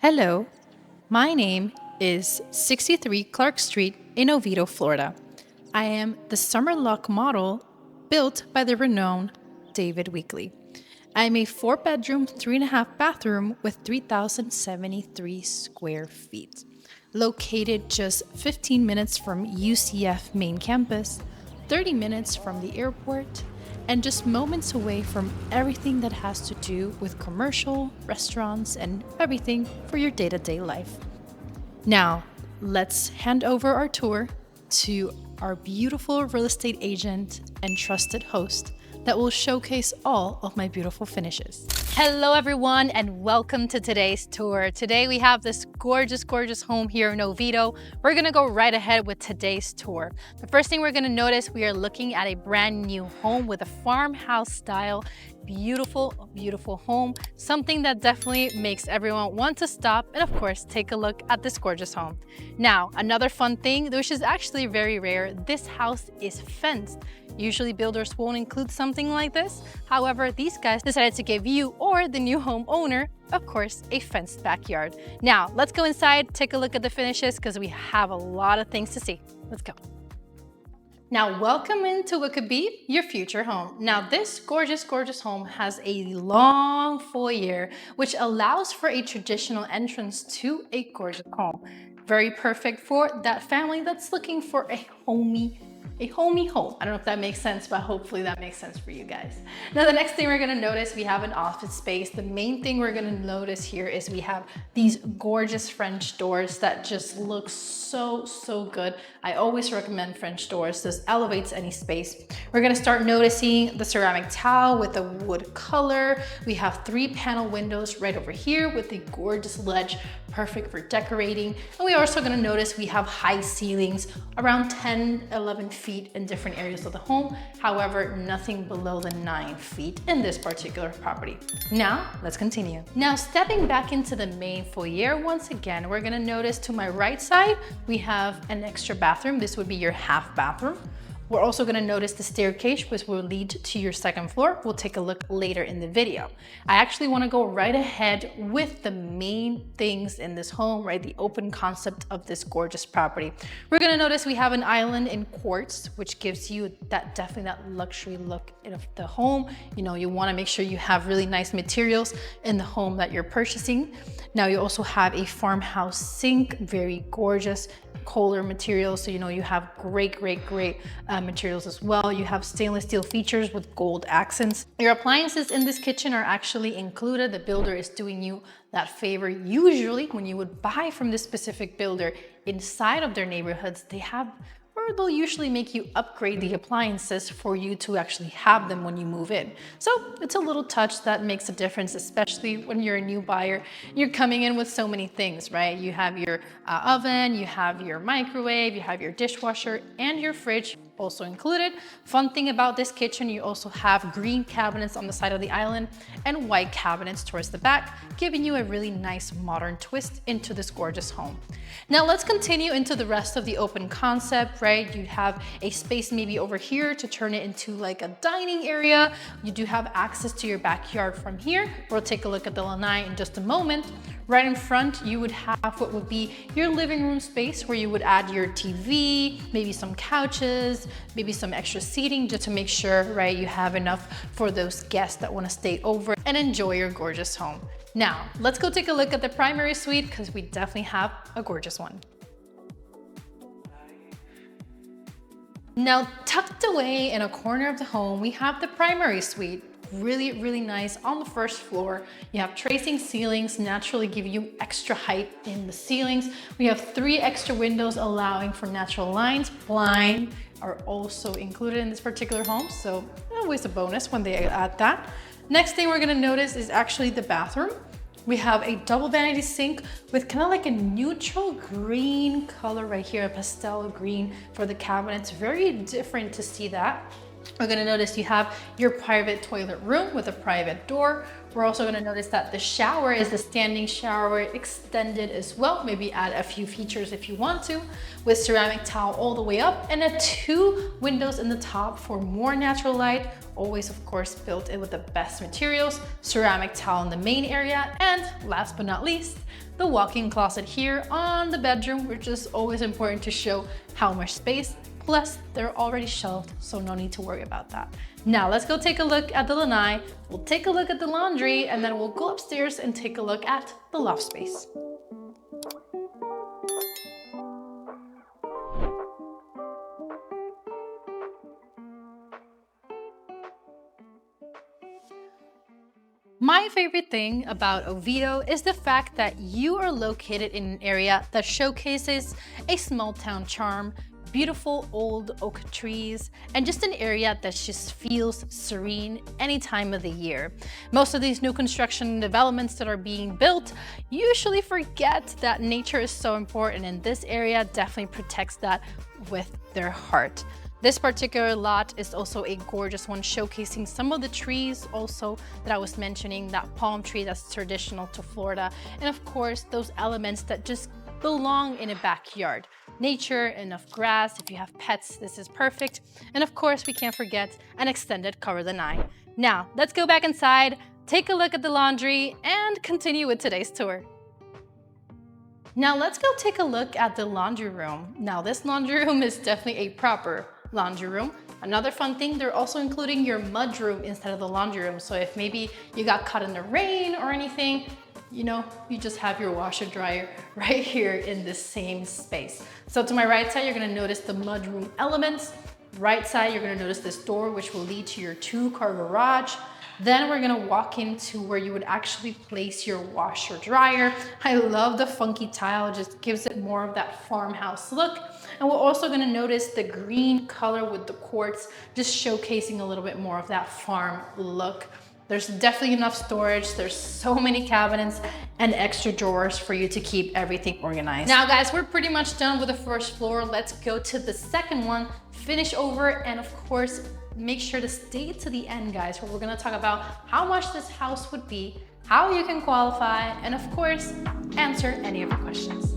Hello, my name is 63 Clark Street in Oviedo, Florida. I am the summer lock model built by the renowned David Weekley. I'm a 4 bedroom, 3.5 bathroom with 3,073 square feet. Located just 15 minutes from UCF main campus, 30 minutes from the airport, and just moments away from everything that has to do with commercial, restaurants, and everything for your day to day life. Now, let's hand over our tour to our beautiful real estate agent and trusted host that will showcase all of my beautiful finishes. Hello everyone and welcome to today's tour. Today we have this gorgeous home here in Oviedo. We're gonna go right ahead with today's tour. The first thing we're gonna notice, we are looking at a brand new home with a farmhouse style. Beautiful home. Something that definitely makes everyone want to stop and of course take a look at this gorgeous home. Now, another fun thing, which is actually very rare, this house is fenced. Usually builders won't include something like this. However, these guys decided to give you or the new homeowner, of course, a fenced backyard. Now, let's go inside, take a look at the finishes because we have a lot of things to see. Let's go. Now, welcome into what could be your future home. Now, this gorgeous home has a long foyer, which allows for a traditional entrance to a gorgeous home. Very perfect for that family that's looking for a homey home. I don't know if that makes sense, but hopefully that makes sense for you guys. Now, the next thing we're gonna notice, we have an office space. The main thing we're gonna notice here is we have these gorgeous French doors that just look so good. I always recommend French doors. This elevates any space. We're gonna start noticing the ceramic tile with the wood color. We have 3 panel windows right over here with the gorgeous ledge, perfect for decorating. And we're also gonna notice we have high ceilings around 10, 11 feet in different areas of the home. However, nothing below the 9 feet in this particular property. Now, let's continue. Now, stepping back into the main foyer, once again, we're gonna notice to my right side, we have an extra bathroom. This would be your half bathroom. We're also gonna notice the staircase, which will lead to your second floor. We'll take a look later in the video. I actually wanna go right ahead with the main things in this home, right? The open concept of this gorgeous property. We're gonna notice we have an island in quartz, which gives you definitely that luxury look of the home. You know, you wanna make sure you have really nice materials in the home that you're purchasing. Now you also have a farmhouse sink, very gorgeous Kohler materials. So, you know, you have great materials as well. You have stainless steel features with gold accents. Your appliances in this kitchen are actually included. The builder is doing you that favor. Usually when you would buy from this specific builder inside of their neighborhoods, they'll usually make you upgrade the appliances for you to actually have them when you move in. So it's a little touch that makes a difference, especially when you're a new buyer. You're coming in with so many things, right? You have your oven, you have your microwave, you have your dishwasher, and your fridge also included. Fun thing about this kitchen, you also have green cabinets on the side of the island and white cabinets towards the back, giving you a really nice modern twist into this gorgeous home. Now let's continue into the rest of the open concept, right? You have a space maybe over here to turn it into like a dining area. You do have access to your backyard from here. We'll take a look at the lanai in just a moment. Right in front, you would have what would be your living room space where you would add your TV, maybe some couches, maybe some extra seating just to make sure, right, you have enough for those guests that want to stay over and enjoy your gorgeous home. Now, let's go take a look at the primary suite because we definitely have a gorgeous one. Now, tucked away in a corner of the home, we have the primary suite. Really nice on the first floor. You have tracing ceilings, naturally give you extra height in the ceilings. We have 3 extra windows allowing for natural lines. Blinds are also included in this particular home, so always a bonus when they add that. Next thing we're gonna notice is actually the bathroom. We have a double vanity sink with kind of like a neutral green color right here, a pastel green for the cabinets. Very different to see that. We're gonna notice you have your private toilet room with a private door. We're also gonna notice that the shower is the standing shower extended as well. Maybe add a few features if you want to, with ceramic tile all the way up and 2 windows in the top for more natural light. Always, of course, built in with the best materials, ceramic tile in the main area, and last but not least, the walk-in closet here on the bedroom, which is always important to show how much space. Plus, they're already shelved, so no need to worry about that. Now, let's go take a look at the lanai, we'll take a look at the laundry, and then we'll go upstairs and take a look at the loft space. My favorite thing about Oviedo is the fact that you are located in an area that showcases a small town charm, beautiful old oak trees, and just an area that just feels serene any time of the year. Most of these new construction developments that are being built usually forget that nature is so important, and this area definitely protects that with their heart. This particular lot is also a gorgeous one, showcasing some of the trees also that I was mentioning, that palm tree that's traditional to Florida, and of course those elements that just belong in a backyard. Nature, enough grass, if you have pets, this is perfect. And of course, we can't forget an extended cover lanai. Now, let's go back inside, take a look at the laundry, and continue with today's tour. Now let's go take a look at the laundry room. Now this laundry room is definitely a proper laundry room. Another fun thing, they're also including your mudroom instead of the laundry room. So if maybe you got caught in the rain or anything, you know, you just have your washer dryer right here in this same space. So to my right side, you're gonna notice the mudroom elements. Right side, you're gonna notice this door, which will lead to your 2-car garage. Then we're gonna walk into where you would actually place your washer dryer. I love the funky tile, it just gives it more of that farmhouse look. And we're also gonna notice the green color with the quartz, just showcasing a little bit more of that farm look. There's definitely enough storage. There's so many cabinets and extra drawers for you to keep everything organized. Now guys, we're pretty much done with the first floor. Let's go to the second one, finish over, and of course, make sure to stay to the end, guys, where we're gonna talk about how much this house would be, how you can qualify, and of course, answer any of your questions.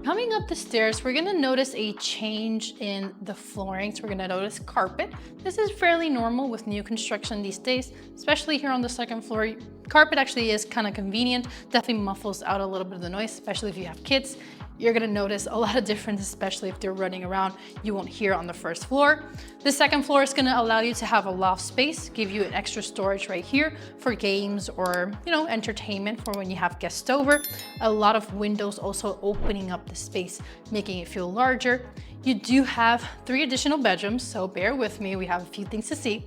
Coming up the stairs, we're gonna notice a change in the flooring. So we're gonna notice carpet. This is fairly normal with new construction these days, especially here on the second floor. Carpet actually is kind of convenient, definitely muffles out a little bit of the noise, especially if you have kids. You're gonna notice a lot of difference, especially if they're running around, you won't hear on the first floor. The second floor is gonna allow you to have a loft space, give you an extra storage right here for games or, you know, entertainment for when you have guests over. A lot of windows also opening up the space, making it feel larger. You do have 3 additional bedrooms, so bear with me, we have a few things to see.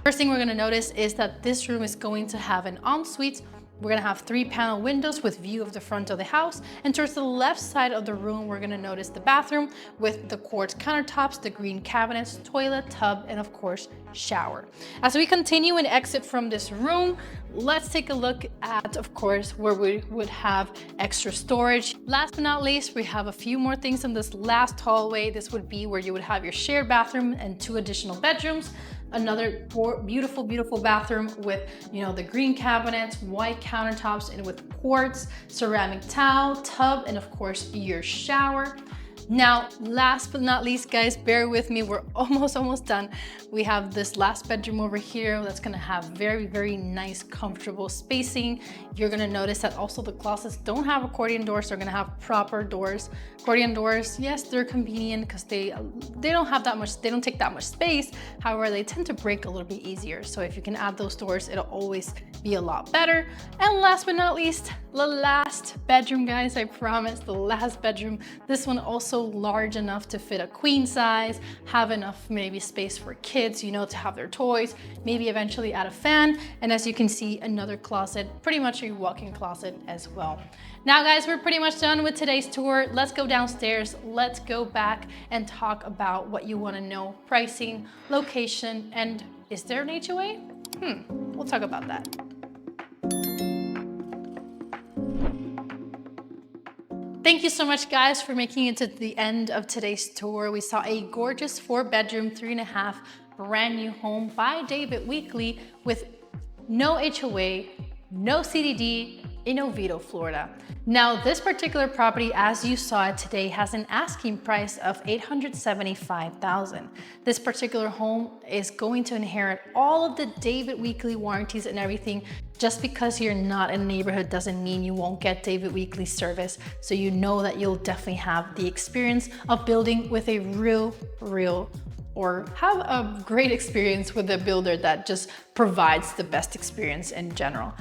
First thing we're gonna notice is that this room is going to have an ensuite. We're gonna have 3 panel windows with view of the front of the house. And towards the left side of the room, we're gonna notice the bathroom with the quartz countertops, the green cabinets, toilet, tub, and of course, shower. As we continue and exit from this room, let's take a look at, of course, where we would have extra storage. Last but not least, we have a few more things in this last hallway. This would be where you would have your shared bathroom and 2 additional bedrooms. Another beautiful, beautiful bathroom with, you know, the green cabinets, white countertops, and with quartz, ceramic towel, tub, and of course your shower. Now, last but not least, guys, bear with me, we're almost done. We have this last bedroom over here that's gonna have very, very nice, comfortable spacing. You're gonna notice that also the closets don't have accordion doors, they're gonna have proper doors. Accordion doors, yes, they're convenient because they don't have that much, they don't take that much space. However, they tend to break a little bit easier. So if you can add those doors, it'll always be a lot better. And last but not least, the last bedroom, guys, I promise, the last bedroom. This one also large enough to fit a queen size, have enough maybe space for kids, you know, to have their toys, maybe eventually add a fan. And as you can see, another closet, pretty much a walk-in closet as well. Now guys, we're pretty much done with today's tour. Let's go downstairs. Let's go back and talk about what you want to know, pricing, location, and is there an HOA? We'll talk about that. Thank you so much, guys, for making it to the end of today's tour. We saw a gorgeous 4-bedroom, 3.5 brand new home by David Weekley with no HOA, no CDD in Oviedo, Florida. Now, this particular property, as you saw it today, has an asking price of $875,000. This particular home is going to inherit all of the David Weekley warranties and everything. Just because you're not in a neighborhood doesn't mean you won't get David Weekley service. So you know that you'll definitely have the experience of building with a real, or have a great experience with a builder that just provides the best experience in general.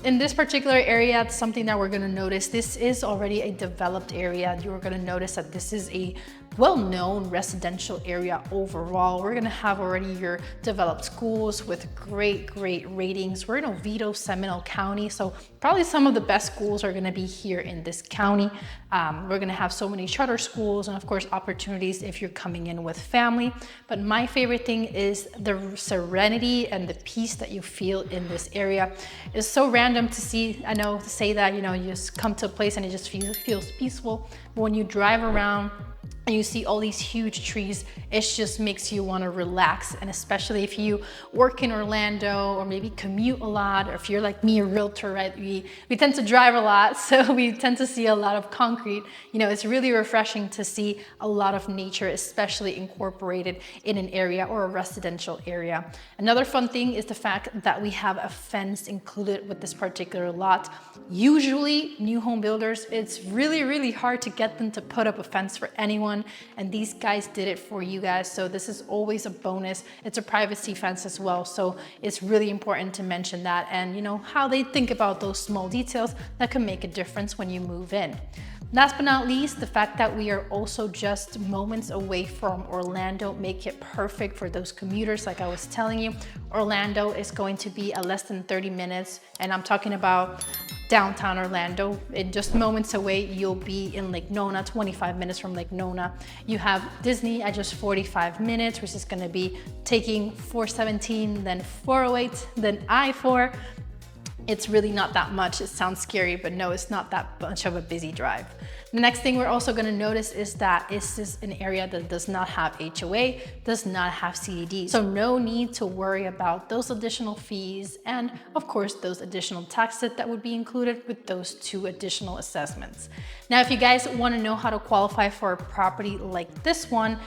In this particular area, it's something that we're gonna notice. This is already a developed area. You're gonna notice that this is a well-known residential area overall. We're gonna have already your developed schools with great ratings. We're in Oviedo, Seminole County, so probably some of the best schools are gonna be here in this county. We're gonna have so many charter schools and of course opportunities if you're coming in with family. But my favorite thing is the serenity and the peace that you feel in this area. It's so random to see, I know to say that, you know, you just come to a place and it just feels peaceful. But when you drive around and you see all these huge trees, it just makes you want to relax. And especially if you work in Orlando or maybe commute a lot, or if you're like me, a realtor, right? We tend to drive a lot, so we tend to see a lot of concrete. You know, it's really refreshing to see a lot of nature, especially incorporated in an area or a residential area. Another fun thing is the fact that we have a fence included with this particular lot. Usually new home builders, it's really hard to get them to put up a fence for anyone. And these guys did it for you guys. So this is always a bonus. It's a privacy fence as well. So it's really important to mention that, and you know, how they think about those small details that can make a difference when you move in. Last but not least, the fact that we are also just moments away from Orlando make it perfect for those commuters. Like I was telling you, Orlando is going to be a less than 30 minutes, and I'm talking about downtown Orlando. In just moments away, you'll be in Lake Nona, 25 minutes from Lake Nona. You have Disney at just 45 minutes, which is gonna be taking 417, then 408, then I-4. It's really not that much. It sounds scary, but no, it's not that much of a busy drive. The next thing we're also gonna notice is that this is an area that does not have HOA, does not have CDD. So no need to worry about those additional fees and of course those additional taxes that would be included with those 2 additional assessments. Now, if you guys wanna know how to qualify for a property like this one,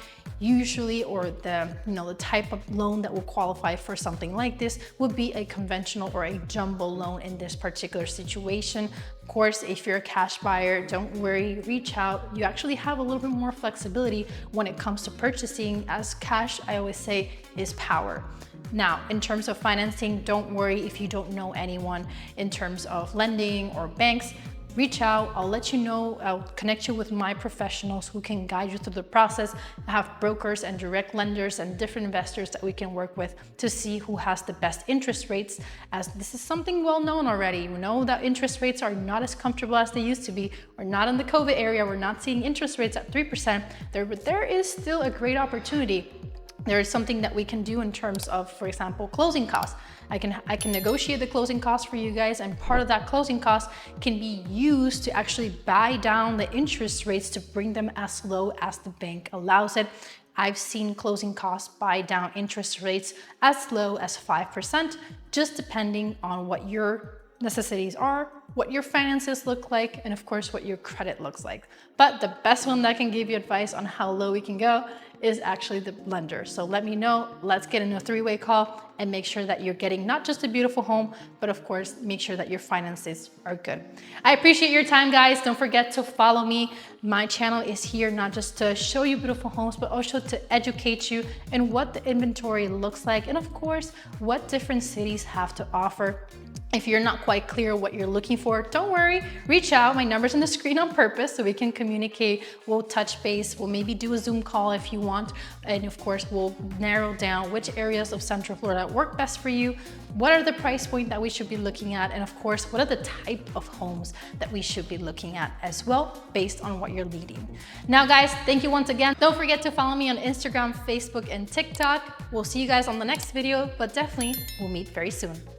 usually, or the type of loan that will qualify for something like this would be a conventional or a jumbo loan in this particular situation. Of course, if you're a cash buyer, don't worry, reach out. You actually have a little bit more flexibility when it comes to purchasing, as cash, I always say, is power. Now, in terms of financing, don't worry if you don't know anyone in terms of lending or banks. Reach out, I'll let you know, I'll connect you with my professionals who can guide you through the process. I have brokers and direct lenders and different investors that we can work with to see who has the best interest rates, as this is something well known already. You know that interest rates are not as comfortable as they used to be. We're not in the COVID area, we're not seeing interest rates at 3%, but there is still a great opportunity. There is something that we can do in terms of, for example, closing costs. I can negotiate the closing costs for you guys, and part of that closing cost can be used to actually buy down the interest rates to bring them as low as the bank allows it. I've seen closing costs buy down interest rates as low as 5%, just depending on what your necessities are, what your finances look like, and of course what your credit looks like. But the best one that can give you advice on how low we can go is actually the lender. So let me know, let's get in a 3-way call and make sure that you're getting not just a beautiful home, but of course, make sure that your finances are good. I appreciate your time, guys. Don't forget to follow me. My channel is here not just to show you beautiful homes, but also to educate you in what the inventory looks like, and of course, what different cities have to offer. If you're not quite clear what you're looking for, don't worry, reach out. My number's on the screen on purpose so we can communicate. We'll touch base. We'll maybe do a Zoom call if you want. And of course, we'll narrow down which areas of Central Florida work best for you. What are the price point that we should be looking at? And of course, what are the type of homes that we should be looking at as well, based on what you're leading. Now, guys, thank you once again. Don't forget to follow me on Instagram, Facebook, and TikTok. We'll see you guys on the next video, but definitely we'll meet very soon.